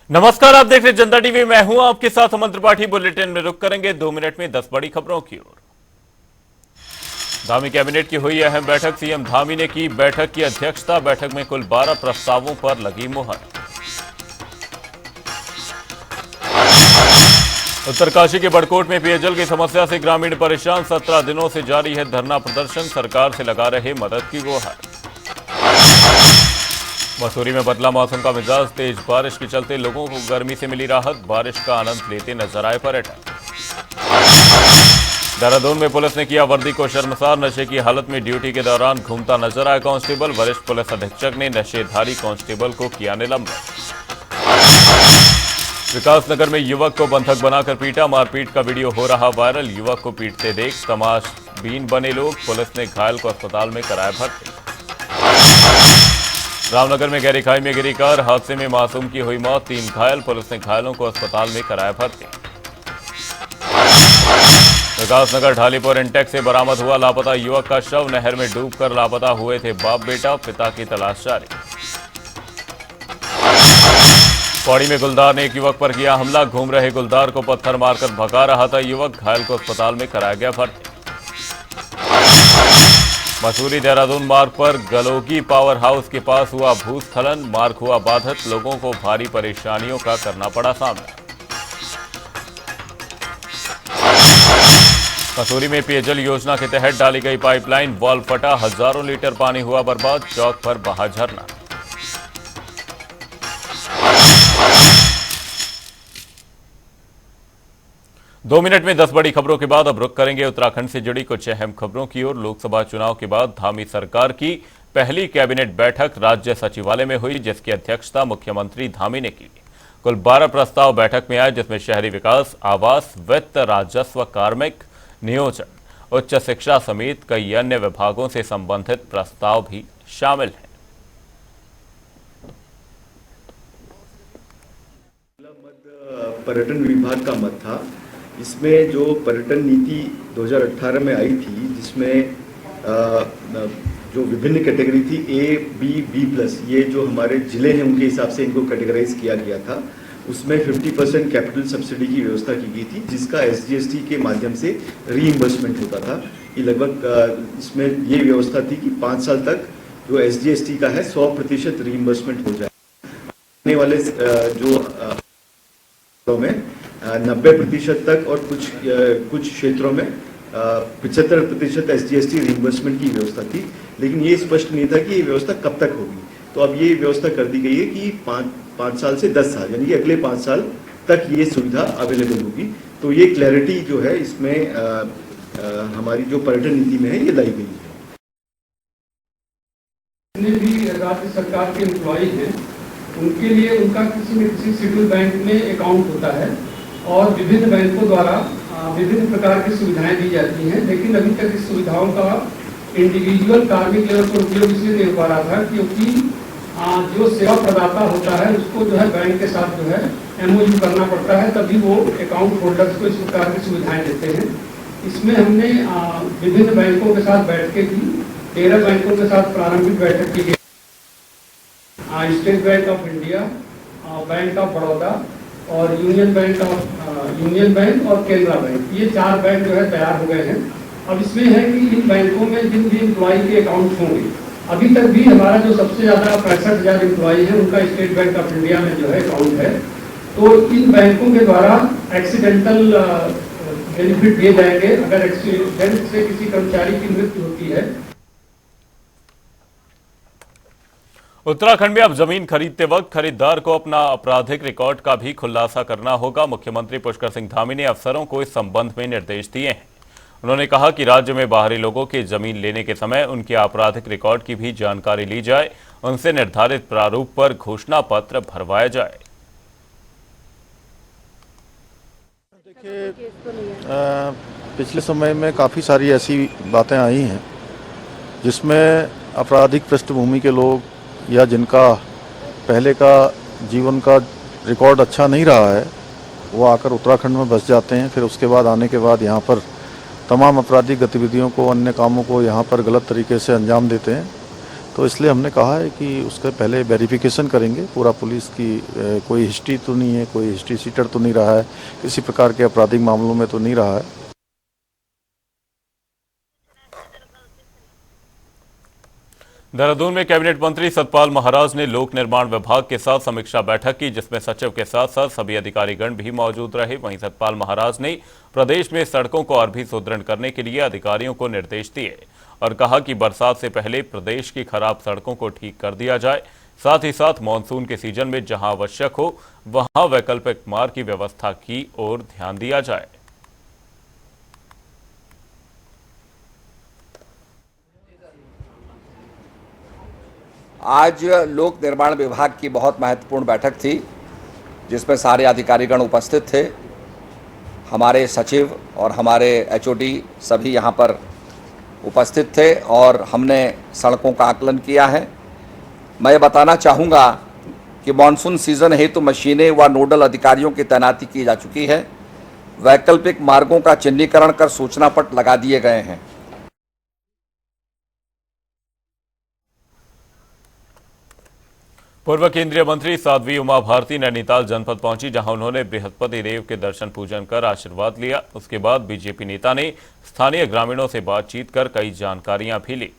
नमस्कार, आप देख रहे जनता टीवी। मैं हूं आपके साथ अमन त्रिपाठी। बुलेटिन में रुक करेंगे 2 मिनट में 10 बड़ी खबरों की ओर। धामी कैबिनेट की हुई अहम बैठक। सीएम धामी ने की बैठक की अध्यक्षता। बैठक में कुल 12 प्रस्तावों पर लगी मुहर। उत्तरकाशी के बड़कोट में पेयजल की समस्या से ग्रामीण परेशान। 17 दिनों से जारी है धरना प्रदर्शन। सरकार से लगा रहे मदद की गुहार। मसूरी में बदला मौसम का मिजाज। तेज बारिश के चलते लोगों को गर्मी से मिली राहत। बारिश का आनंद लेते नजर आए पर्यटक। देहरादून में पुलिस ने किया वर्दी को शर्मसार। नशे की हालत में ड्यूटी के दौरान घूमता नजर आया कांस्टेबल। वरिष्ठ पुलिस अधीक्षक ने नशेधारी कांस्टेबल को किया निलंबित। विकासनगर में युवक को बंधक बनाकर पीटा। मारपीट का वीडियो हो रहा वायरल। युवक को पीटते देख तमाशबीन बने लोग। पुलिस ने घायल को अस्पताल में कराया भर्ती। रामनगर में गहरी खाई में गिरी कार। हादसे में मासूम की हुई मौत। 3 घायल। पुलिस ने घायलों को अस्पताल में कराया भर्ती। विकासनगर ढालीपुर इंटेक से बरामद हुआ लापता युवक का शव। नहर में डूबकर लापता हुए थे बाप बेटा। पिता की तलाश जारी। पौड़ी में गुलदार ने एक युवक पर किया हमला। घूम रहे गुलदार को पत्थर मारकर भगा रहा था युवक। घायल को अस्पताल में कराया गया भर्ती। मसूरी देहरादून मार्ग पर गलोगी पावर हाउस के पास हुआ भूस्खलन। मार्ग हुआ बाधित। लोगों को भारी परेशानियों का करना पड़ा सामना। मसूरी में पेयजल योजना के तहत डाली गई पाइपलाइन वॉल्व फटा। हजारों लीटर पानी हुआ बर्बाद। चौक पर बहा झरना। दो मिनट में 10 बड़ी खबरों के बाद अब रुक करेंगे उत्तराखंड से जुड़ी कुछ अहम खबरों की ओर। लोकसभा चुनाव के बाद धामी सरकार की पहली कैबिनेट बैठक राज्य सचिवालय में हुई, जिसकी अध्यक्षता मुख्यमंत्री धामी ने की। कुल 12 प्रस्ताव बैठक में आए, जिसमें शहरी विकास, आवास, वित्त, राजस्व, कार्मिक, नियोजन, उच्च शिक्षा समेत कई अन्य विभागों से संबंधित प्रस्ताव भी शामिल हैं। पर्यटन विभाग का मत था। इसमें जो पर्यटन नीति 2018 में आई थी, जिसमें जो विभिन्न कैटेगरी थी A, B, B+, ये जो हमारे जिले हैं उनके हिसाब से इनको कैटेगराइज किया गया था। उसमें 50% कैपिटल सब्सिडी की व्यवस्था की गई थी, जिसका SGST के माध्यम से रीइंबर्समेंट होता था। ये लगभग इसमें ये व्यवस्था थी कि 5 साल तक जो SGST का है 100% रीइंबर्समेंट हो जाए। आने वाले जो में 90% तक और कुछ क्षेत्रों में 75% SGST रिइंबर्समेंट की व्यवस्था थी, लेकिन ये स्पष्ट नहीं था कि ये व्यवस्था कब तक होगी। तो अब ये व्यवस्था कर दी गई है कि 5 साल से 10 साल, यानी कि अगले 5 साल तक ये सुविधा अवेलेबल होगी। तो ये क्लैरिटी जो है इसमें हमारी जो पर्यटन नीति में है ये लाई गई है। जितने भी राज्य सरकार के एम्प्लॉय हैं उनके लिए उनका किसी न किसी शेड्यूल बैंक में अकाउंट होता है और विभिन्न बैंकों द्वारा विभिन्न प्रकार की सुविधाएं दी जाती हैं, लेकिन अभी तक इस सुविधाओं का इंडिविजुअल कार्मिक लेवल पर उपयोग इसलिए नहीं हो पा रहा था क्योंकि जो सेवा प्रदाता होता है उसको जो है बैंक के साथ जो है MOU करना पड़ता है, तभी वो अकाउंट होल्डर्स को इस प्रकार की सुविधाएं देते हैं। इसमें हमने विभिन्न बैंकों के साथ बैठकें की। 13 बैंकों के साथ प्रारंभिक बैठक की गई। State bank of India, bank of Baroda और यूनियन बैंक और केनरा बैंक, ये 4 बैंक जो है तैयार हो गए हैं। अब इसमें है कि इन बैंकों में जिन भी एम्प्लॉय के अकाउंट होंगे, अभी तक भी हमारा जो सबसे ज़्यादा 65,000 एम्प्लॉय हैं उनका स्टेट बैंक ऑफ इंडिया में जो है अकाउंट है। तो इन बैंकों के द्वारा एक्सीडेंटल बेनिफिट दिए जाएंगे अगर एक्सीडेंट से किसी कर्मचारी की मृत्यु होती है। उत्तराखंड में अब जमीन खरीदते वक्त खरीदार को अपना आपराधिक रिकॉर्ड का भी खुलासा करना होगा। मुख्यमंत्री पुष्कर सिंह धामी ने अफसरों को इस संबंध में निर्देश दिए हैं। उन्होंने कहा कि राज्य में बाहरी लोगों की जमीन लेने के समय उनके आपराधिक रिकॉर्ड की भी जानकारी ली जाए, उनसे निर्धारित प्रारूप पर घोषणा पत्र भरवाया जाए। देखिए, पिछले समय में काफ़ी सारी ऐसी बातें आई हैं जिसमें आपराधिक पृष्ठभूमि के लोग या जिनका पहले का जीवन का रिकॉर्ड अच्छा नहीं रहा है, वो आकर उत्तराखंड में बस जाते हैं। फिर उसके बाद आने के बाद यहाँ पर तमाम आपराधिक गतिविधियों को, अन्य कामों को यहाँ पर गलत तरीके से अंजाम देते हैं। तो इसलिए हमने कहा है कि उसके पहले वेरिफिकेशन करेंगे पूरा पुलिस की कोई हिस्ट्री तो नहीं है, कोई हिस्ट्री सीटर तो नहीं रहा है, किसी प्रकार के आपराधिक मामलों में तो नहीं रहा है। देहरादून में कैबिनेट मंत्री सतपाल महाराज ने लोक निर्माण विभाग के साथ समीक्षा बैठक की, जिसमें सचिव के साथ साथ सभी अधिकारीगण भी मौजूद रहे। वहीं सतपाल महाराज ने प्रदेश में सड़कों को और भी सुदृढ़ करने के लिए अधिकारियों को निर्देश दिए और कहा कि बरसात से पहले प्रदेश की खराब सड़कों को ठीक कर दिया जाए। साथ ही साथ मानसून के सीजन में जहां आवश्यक हो वहां वैकल्पिक मार्ग की व्यवस्था की ओर ध्यान दिया जाए। आज लोक निर्माण विभाग की बहुत महत्वपूर्ण बैठक थी, जिसमें सारे अधिकारीगण उपस्थित थे। हमारे सचिव और हमारे एचओडी सभी यहाँ पर उपस्थित थे और हमने सड़कों का आकलन किया है। मैं बताना चाहूँगा कि मानसून सीजन हेतु मशीनें व नोडल अधिकारियों की तैनाती की जा चुकी है। वैकल्पिक मार्गों का चिन्हीकरण कर सूचना पट लगा दिए गए हैं। पूर्व केंद्रीय मंत्री साध्वी उमा भारती नैनीताल जनपद पहुंची, जहां उन्होंने बृहस्पति देव के दर्शन पूजन कर आशीर्वाद लिया। उसके बाद बीजेपी नेता ने स्थानीय ग्रामीणों से बातचीत कर कई जानकारियां भी ली।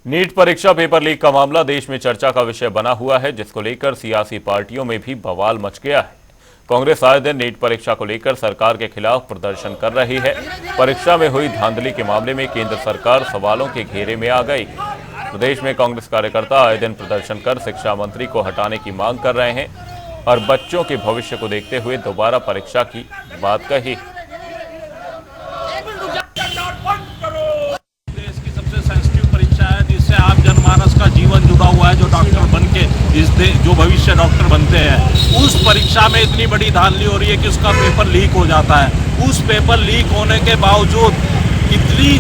नीट परीक्षा पेपर लीक का मामला देश में चर्चा का विषय बना हुआ है, जिसको लेकर सियासी पार्टियों में भी बवाल मच गया है। कांग्रेस आए दिन नीट परीक्षा को लेकर सरकार के खिलाफ प्रदर्शन कर रही है। परीक्षा में हुई धांधली के मामले में केंद्र सरकार सवालों के घेरे में आ गई। प्रदेश में कांग्रेस कार्यकर्ता आए दिन प्रदर्शन कर शिक्षा मंत्री को हटाने की मांग कर रहे हैं और बच्चों के भविष्य को देखते हुए दोबारा परीक्षा की बात कही। देश की सबसे सेंसिटिव परीक्षा है, जिससे आम जनमानस का जीवन जुड़ा हुआ है। जो डॉक्टर बन के जो भविष्य डॉक्टर बनते हैं, उस परीक्षा में इतनी बड़ी धांधली हो रही है कि उसका पेपर लीक हो जाता है। उस पेपर लीक होने के बावजूद इतनी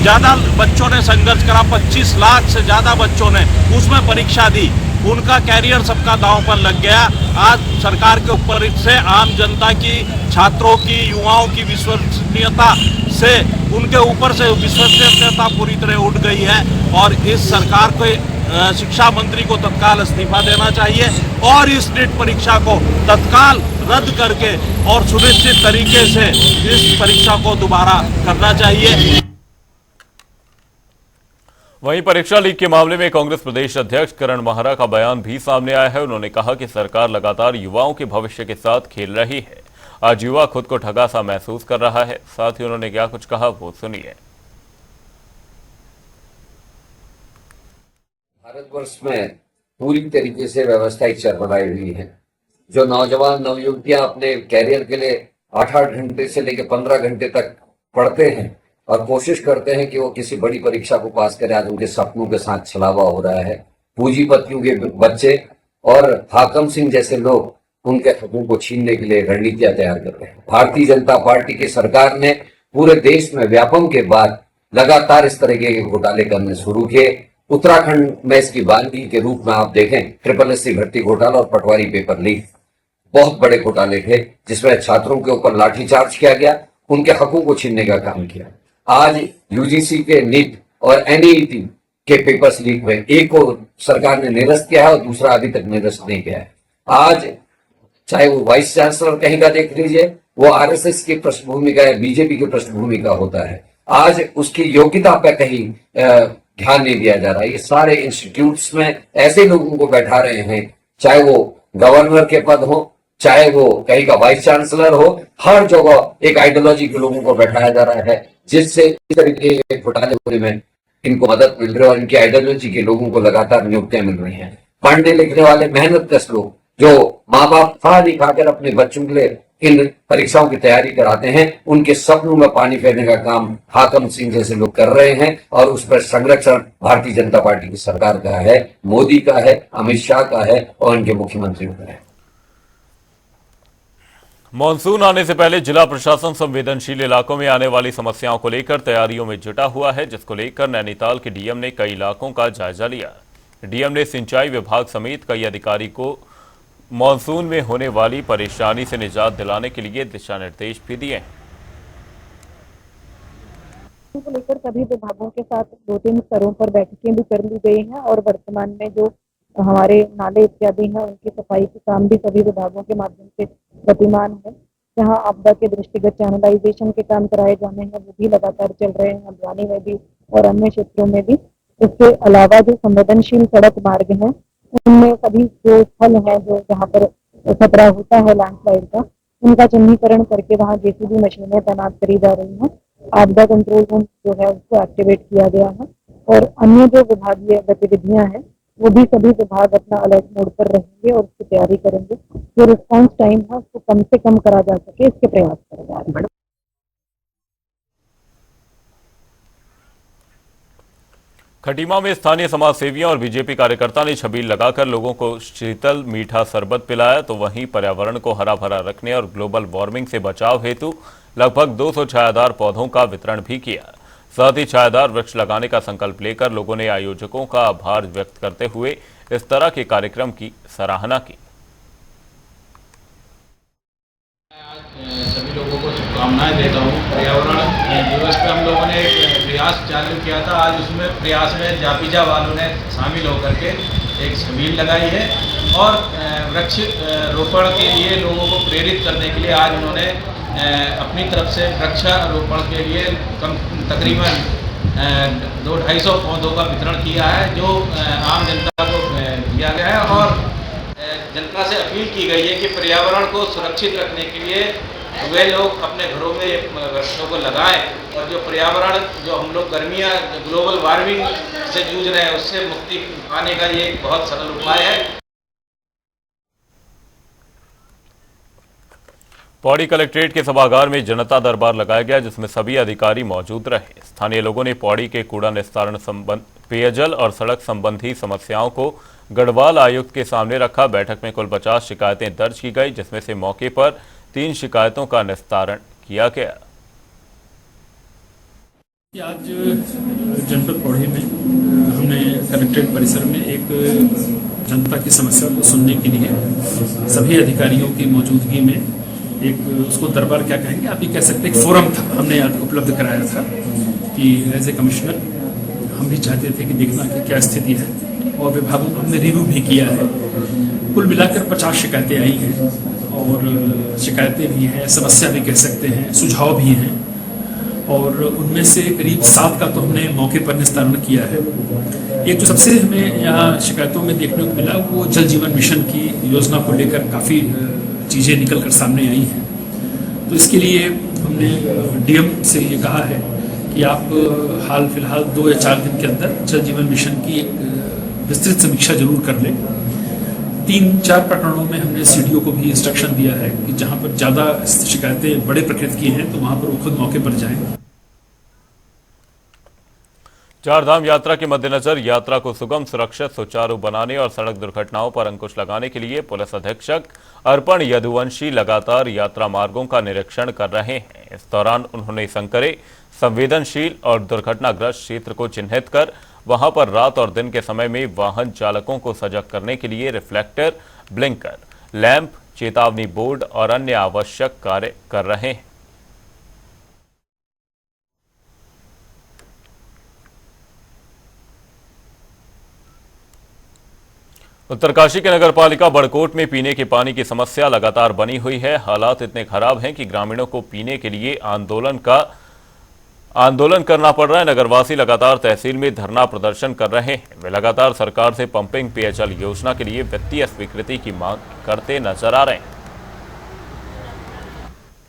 ज़्यादा बच्चों ने संघर्ष करा, 25 लाख से ज़्यादा बच्चों ने उसमें परीक्षा दी। उनका कैरियर सबका दांव पर लग गया। आज सरकार के ऊपर से आम जनता की, छात्रों की, युवाओं की विश्वसनीयता से, उनके ऊपर से विश्वसनीयता पूरी तरह उठ गई है और इस सरकार को शिक्षा मंत्री को तत्काल इस्तीफा देना चाहिए और इस नीट परीक्षा को तत्काल रद्द करके और सुनिश्चित तरीके से इस परीक्षा को दोबारा करना चाहिए। वहीं परीक्षा लीक के मामले में कांग्रेस प्रदेश अध्यक्ष करण माहरा का बयान भी सामने आया है। उन्होंने कहा कि सरकार लगातार युवाओं के भविष्य के साथ खेल रही है। आज युवा खुद को ठगा सा महसूस कर रहा है। साथ ही उन्होंने क्या कुछ कहा वो सुनिए। भारतवर्ष में पूरी तरीके से व्यवस्था ही चरमराई हुई है। जो नौजवान नवयुवतियां अपने कैरियर के लिए 8-8 घंटे से लेकर 15 घंटे तक पढ़ते हैं और कोशिश करते हैं कि वो किसी बड़ी परीक्षा को पास करें, आज उनके सपनों के साथ छलावा हो रहा है। पूंजीपतियों के बच्चे और हाकम सिंह जैसे लोग उनके हकों को छीनने के लिए रणनीतियां तैयार कर रहे हैं। भारतीय जनता पार्टी की सरकार ने पूरे देश में व्यापम के बाद लगातार इस तरह के घोटाले करने शुरू किए। उत्तराखंड में इसकी बानगी के रूप में आप देखें, SSSC भर्ती घोटाला और पटवारी पेपर लीक बहुत बड़े घोटाले थे, जिसमें छात्रों के ऊपर लाठीचार्ज किया गया, उनके हकों को छीनने का काम किया। आज यूजीसी के नीट और NEET के पेपर्स लीक हुए, एक को सरकार ने निरस्त किया है और दूसरा अभी तक निरस्त नहीं किया है। आज चाहे वो वाइस चांसलर कहीं का देख लीजिए, वो RSS की पृष्ठभूमि का या बीजेपी की पृष्ठभूमि का होता है। आज उसकी योग्यता पर कहीं ध्यान नहीं दिया जा रहा है। ये सारे इंस्टीट्यूट्स में ऐसे लोगों को बैठा रहे हैं, चाहे वो गवर्नर के पद हो, चाहे वो कहीं का वाइस चांसलर हो, हर जगह एक आइडियोलॉजी के लोगों को बैठाया जा रहा है, जिससे इस तरीके के घोटाले होने में इनको मदद मिल रही है और इनकी आइडियोलॉजी के लोगों को लगातार नियुक्तियां मिल रही हैं। पढ़ने लिखने वाले मेहनतकश लोग जो माँ बाप खा नहीं खाकर अपने बच्चों के लिए इन परीक्षाओं की तैयारी कराते हैं, उनके सपनों में पानी फेरने का काम हाकम सिंह जैसे लोग कर रहे हैं और उस पर संरक्षण भारतीय जनता पार्टी की सरकार का है, मोदी का है, अमित शाह का है और उनके मुख्यमंत्रियों का है। मानसून आने से पहले जिला प्रशासन संवेदनशील इलाकों में आने वाली समस्याओं को लेकर तैयारियों में जुटा हुआ है, जिसको लेकर नैनीताल के डीएम ने कई इलाकों का जायजा लिया। डीएम ने सिंचाई विभाग समेत कई अधिकारी को मानसून में होने वाली परेशानी से निजात दिलाने के लिए दिशा निर्देश भी दिए हैं। को लेकर सभी विभागों के साथ 2-3 स्तरों पर बैठकें भी कर ली गई हैं और वर्तमान में जो हमारे नाले इत्यादि हैं उनकी सफाई के काम भी सभी विभागों के माध्यम से गतिमान है। जहां आपदा के दृष्टिगत चैनलाइजेशन के काम कराए जाने हैं वो भी लगातार चल रहे हैं, हल्द्वानी में भी और अन्य क्षेत्रों में भी। इसके अलावा जो संवेदनशील सड़क मार्ग हैं उनमें सभी जो स्थल हैं जो जहाँ पर खतरा होता है लैंडस्लाइड का, उनका चिन्हीकरण करके वहाँ जेसीबी मशीनें तैनात करी जा रही हैं। आपदा कंट्रोल रूम जो है उसको एक्टिवेट किया गया है और अन्य जो विभागीय गतिविधियां हैं वो भी सभी विभाग अपना अलर्ट मोड पर रहेंगे और उसकी तैयारी करेंगे। जो रिस्पांस टाइम है उसको कम से कम करा जा सके इसके प्रयास करे जा रहे हैं। खटीमा में स्थानीय समाज सेवियों और बीजेपी कार्यकर्ता ने छबील लगाकर लोगों को शीतल मीठा शरबत पिलाया, तो वहीं पर्यावरण को हरा भरा रखने और ग्लोबल वार्मिंग से बचाव हेतु लगभग 200 छायादार पौधों का वितरण भी किया। साथ ही छायादार वृक्ष लगाने का संकल्प लेकर लोगों ने आयोजकों का आभार व्यक्त करते हुए इस तरह के कार्यक्रम की सराहना की। सभी लोगों को शुभकामनाएं देता हूँ। पर्यावरण दिवस पे हम लोगों ने एक प्रयास चालू किया था। आज उसमें प्रयास में जापीजा वालों ने शामिल होकर के एक छबील लगाई है और वृक्ष रोपण के लिए लोगों को प्रेरित करने के लिए आज उन्होंने अपनी तरफ से वृक्षारोपण के लिए तकरीबन 200-250 पौधों का वितरण किया है, जो आम जनता को दिया गया है। और जनता से अपील की गई है कि पर्यावरण को सुरक्षित रखने के लिए वे लोग अपने घरों में वृक्षों को लगाएं और जो पर्यावरण जो हम लोग गर्मियाँ ग्लोबल वार्मिंग से जूझ रहे हैं उससे मुक्ति पाने का ये एक बहुत सरल उपाय है। पौड़ी कलेक्ट्रेट के सभागार में जनता दरबार लगाया गया, जिसमें सभी अधिकारी मौजूद रहे। स्थानीय लोगों ने पौड़ी के कूड़ा निस्तारण संबंध, पेयजल और सड़क संबंधी समस्याओं को गढ़वाल आयुक्त के सामने रखा। बैठक में कुल 50 शिकायतें दर्ज की गई, जिसमें से मौके पर 3 शिकायतों का निस्तारण किया गया। आज जनपद पौड़ी में हमने कलेक्ट्रेट परिसर में एक जनता की समस्या को सुनने के लिए सभी अधिकारियों की मौजूदगी में एक उसको दरबार क्या कहेंगे, आप ये कह सकते हैं, एक फोरम था हमने उपलब्ध कराया था कि एज ए कमिश्नर हम भी चाहते थे कि देखना कि क्या स्थिति है और विभागों को हमने रिव्यू भी किया है। कुल मिलाकर 50 शिकायतें आई हैं और शिकायतें भी हैं, समस्या भी कह सकते हैं, सुझाव भी हैं और उनमें से करीब 7 का तो हमने मौके पर निस्तारण किया है। एक जो सबसे हमें यहाँ शिकायतों में देखने को मिला वो जल जीवन मिशन की योजना को लेकर काफ़ी चीज़ें निकल कर सामने आई हैं। तो इसके लिए हमने डीएम से ये कहा है कि आप हाल फिलहाल 2 या 4 दिन के अंदर जल जीवन मिशन की एक विस्तृत समीक्षा जरूर कर लें। 3-4 प्रकरणों में हमने सीडीओ को भी इंस्ट्रक्शन दिया है कि जहां पर ज़्यादा शिकायतें बड़े प्रकृति की हैं तो वहां पर वो खुद मौके पर जाएं। चारधाम यात्रा के मद्देनजर यात्रा को सुगम, सुरक्षित, सुचारू बनाने और सड़क दुर्घटनाओं पर अंकुश लगाने के लिए पुलिस अधीक्षक अर्पण यदुवंशी लगातार यात्रा मार्गों का निरीक्षण कर रहे हैं। इस दौरान उन्होंने संकरे, संवेदनशील और दुर्घटनाग्रस्त क्षेत्र को चिन्हित कर वहां पर रात और दिन के समय में वाहन चालकों को सजग करने के लिए रिफ्लेक्टर, ब्लिंकर, लैंप, चेतावनी बोर्ड और अन्य आवश्यक कार्य कर रहे हैं। उत्तरकाशी के नगरपालिका बड़कोट में पीने के पानी की समस्या लगातार बनी हुई है। हालात इतने खराब हैं कि ग्रामीणों को पीने के लिए आंदोलन करना पड़ रहा है। नगरवासी लगातार तहसील में धरना प्रदर्शन कर रहे हैं। वे लगातार सरकार से पंपिंग पेयजल योजना के लिए वित्तीय स्वीकृति की मांग करते नजर आ रहे हैं।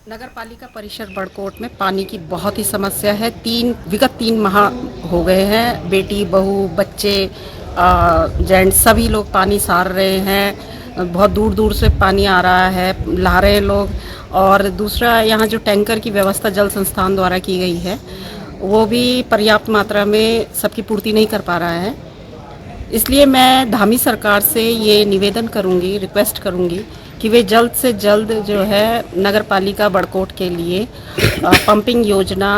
नगरपालिका परिषद बड़कोट में पानी की बहुत ही समस्या है। विगत 3 माह हो गए हैं। बेटी, बहू, बच्चे, जेंट्स सभी लोग पानी सार रहे हैं। बहुत दूर दूर से पानी आ रहा है, ला रहे हैं लोग। और दूसरा, यहाँ जो टैंकर की व्यवस्था जल संस्थान द्वारा की गई है वो भी पर्याप्त मात्रा में सबकी पूर्ति नहीं कर पा रहा है। इसलिए मैं धामी सरकार से ये निवेदन करूँगी, रिक्वेस्ट करूँगी कि वे जल्द से जल्द जो है नगरपालिका बड़कोट के लिए पंपिंग योजना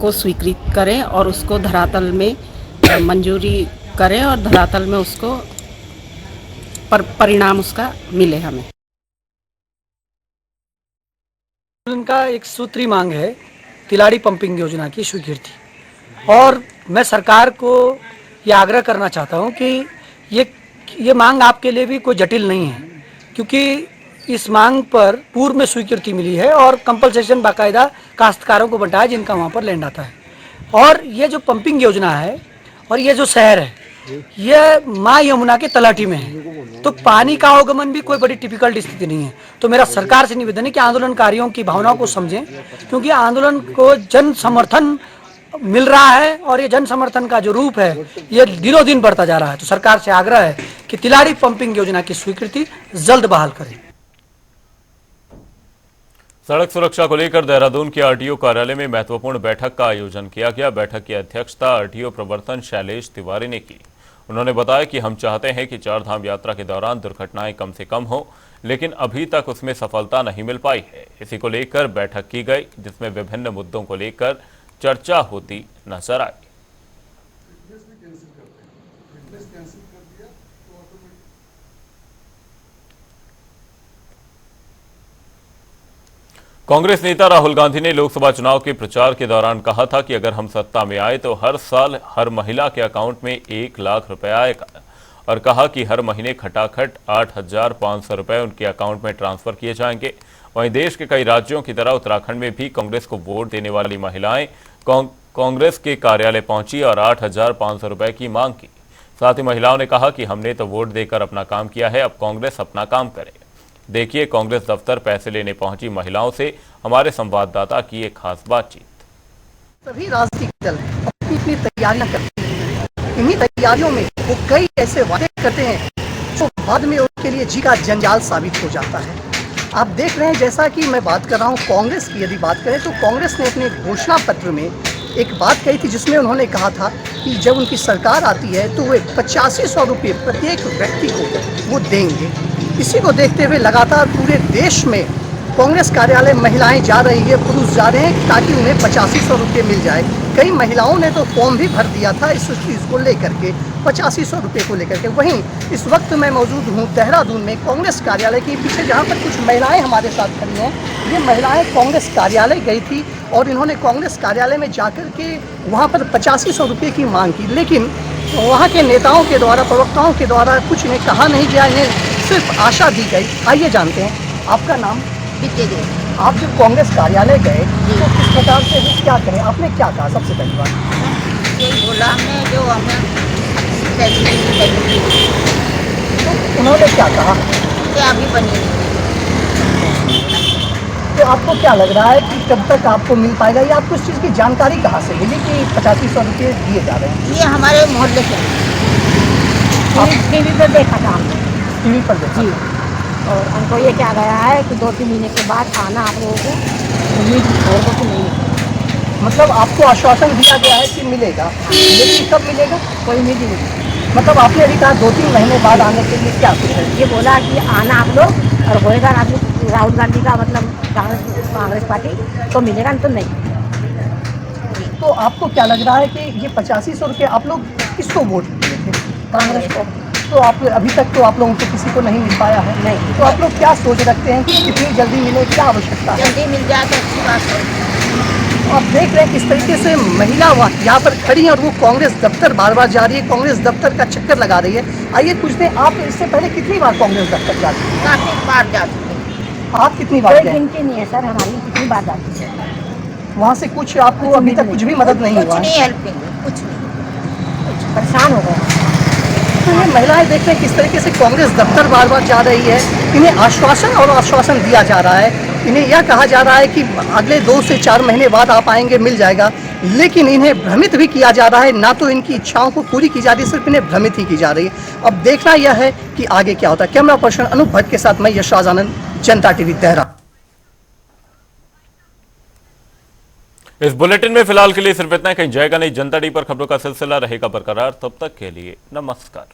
को स्वीकृत करें और उसको धरातल में मंजूरी करें और धरातल में उसको परिणाम उसका मिले हमें। उनका एक सूत्री मांग है तिलाड़ी पंपिंग योजना की स्वीकृति, और मैं सरकार को ये आग्रह करना चाहता हूँ कि ये मांग आपके लिए भी कोई जटिल नहीं है, क्योंकि इस मांग पर पूर्व में स्वीकृति मिली है और कंपलसेशन बाकायदा काश्तकारों को बंटा है जिनका वहाँ पर लैंड आता है। और ये जो पंपिंग योजना है और ये जो शहर है ये माँ यमुना के तलहटी में है, तो पानी का आवागमन भी कोई बड़ी टिपिकल स्थिति नहीं है। तो मेरा सरकार से निवेदन है कि आंदोलनकारियों की भावनाओं को समझें, क्योंकि आंदोलन को जन समर्थन मिल रहा है और ये जन समर्थन का जो रूप है ये दिनों दिन बढ़ता जा रहा है। तो सरकार से आग्रह है कि तिलाड़ी पंपिंग योजना की स्वीकृति जल्द बहाल करें। सड़क सुरक्षा को लेकर देहरादून के आरटीओ कार्यालय में महत्वपूर्ण बैठक का आयोजन किया गया। बैठक की अध्यक्षता आरटीओ प्रवर्तन शैलेश तिवारी ने की। उन्होंने बताया कि हम चाहते हैं कि चार धाम यात्रा के दौरान दुर्घटनाएं कम से कम हो, लेकिन अभी तक उसमें सफलता नहीं मिल पाई है। इसी को लेकर बैठक की गई, जिसमें विभिन्न मुद्दों को लेकर चर्चा होती नजर आई। कांग्रेस नेता राहुल गांधी ने लोकसभा चुनाव के प्रचार के दौरान कहा था कि अगर हम सत्ता में आए तो हर साल हर महिला के अकाउंट में 1 लाख रुपए आएगा, और कहा कि हर महीने खटाखट 8,500 रुपए उनके अकाउंट में ट्रांसफर किए जाएंगे। वहीं देश के कई राज्यों की तरह उत्तराखंड में भी कांग्रेस को वोट देने वाली महिलाएं कांग्रेस के कार्यालय पहुंची और 8,500 रुपए की मांग की। साथ ही महिलाओं ने कहा कि हमने तो वोट देकर अपना काम किया है, अब कांग्रेस अपना काम करे। देखिए कांग्रेस दफ्तर पैसे लेने पहुंची महिलाओं से हमारे संवाददाता की एक खास बातचीत। सभी राजनीतिक दल अपनी तैयारियां करते हैं, इन्हीं तैयारियों में वो कई ऐसे वादे करते हैं जो बाद में उनके लिए जी का जंजाल साबित हो जाता है। आप देख रहे हैं, जैसा कि मैं बात कर रहा हूँ कांग्रेस की, यदि बात करें तो कांग्रेस ने अपने घोषणा पत्र में एक बात कही थी, जिसमें उन्होंने कहा था कि जब उनकी सरकार आती है तो वे 8500 रुपये प्रत्येक व्यक्ति को वो देंगे। इसी को देखते हुए लगातार पूरे देश में कांग्रेस कार्यालय महिलाएं जा रही है, पुरुष जा रहे हैं, ताकि उन्हें 8500 रुपये मिल जाए। कई महिलाओं ने तो फॉर्म भी भर दिया था इस चीज़ को लेकर के, 8500 रुपये को लेकर के। वहीं इस वक्त मैं मौजूद हूँ देहरादून में कांग्रेस कार्यालय के पीछे, जहाँ पर कुछ महिलाएं हमारे साथ खड़ी हैं। ये महिलाएं कांग्रेस कार्यालय गई थी और इन्होंने कांग्रेस कार्यालय में जाकर के वहाँ पर 8500 रुपये की मांग की, लेकिन वहाँ के नेताओं के द्वारा, प्रवक्ताओं के द्वारा कुछ इन्हें कहा नहीं गया, इन्हें सिर्फ आशा दी गई। आइए जानते हैं, आपका नाम? आप जब कांग्रेस कार्यालय गए तो किस प्रकार से क्या करें, आपने क्या कहा? सबसे पहली बात यही बोला हमने, जो हमें तो उन्होंने क्या कहा? क्या भी बनी। तो आपको क्या लग रहा है कि कब तक आपको मिल पाएगा, या आपको इस चीज़ की जानकारी कहाँ से मिली कि 8500 रुपये दिए जा रहे हैं? ये हमारे मोहल्ले से टीवी पर देखा था हमने, टीवी पर देखा जी। और हमको ये क्या गया है कि 2-3 महीने के बाद आना आप लोगों को, उम्मीद और को नहीं। मतलब आपको आश्वासन दिया गया है कि मिलेगा, लेकिन कब मिलेगा कोई उम्मीद ही नहीं। मतलब आपने अभी कहा 2-3 महीने बाद आने के लिए, क्या कुछ है? ये बोला कि आना आप लोग और होएगा राहुल गांधी का, मतलब कांग्रेस पार्टी तो मिलेगा, नहीं तो नहीं। तो आपको क्या लग रहा है कि ये 8500 रुपये आप लोग किसको वोट दिए थे? कांग्रेस को। तो आप अभी तक तो आप लोगों को किसी को नहीं मिल पाया है? नहीं। तो आप लोग क्या सोच रखते हैं कि कितनी जल्दी मिले, क्या आवश्यकता है? जल्दी मिल जाए तो अच्छी बात है। आप देख रहे हैं किस तरीके से महिला यहाँ पर खड़ी है और वो कांग्रेस दफ्तर बार बार जा रही है, कांग्रेस दफ्तर का चक्कर लगा रही है। आइए पूछते हैं, आप इससे पहले कितनी बार कांग्रेस दफ्तर जा चुके हैं? काफी बार जा चुके हैं। आप कितनी बार गए? गिनती नहीं है सर, हमारी कितनी बार जाती है। वहाँ से कुछ आपको अभी तक कुछ भी मदद नहीं हुआ? कुछ नहीं हेल्प किया, कुछ नहीं, परेशान हो गए। तो ये महिलाएं देख रहे हैं किस तरीके से कांग्रेस दफ्तर बार बार जा रही है, इन्हें आश्वासन और आश्वासन दिया जा रहा है। इन्हें यह कहा जा रहा है कि अगले 2 से 4 महीने बाद आप आएंगे, मिल जाएगा, लेकिन इन्हें भ्रमित भी किया जा रहा है। ना तो इनकी इच्छाओं को पूरी की जा रही है, सिर्फ इन्हें भ्रमित ही की जा रही है। अब देखना यह है कि आगे क्या होता है। कैमरा पर्सन अनूप भट्ट के साथ मैं यशराज आनंद, जनता टीवी देहरादून। इस बुलेटिन में फिलहाल के लिए सिर्फ इतना ही। कहीं जाएगा नहीं। जनता टीवी पर खबरों का सिलसिला रहेगा बरकरार। तब तक के लिए नमस्कार।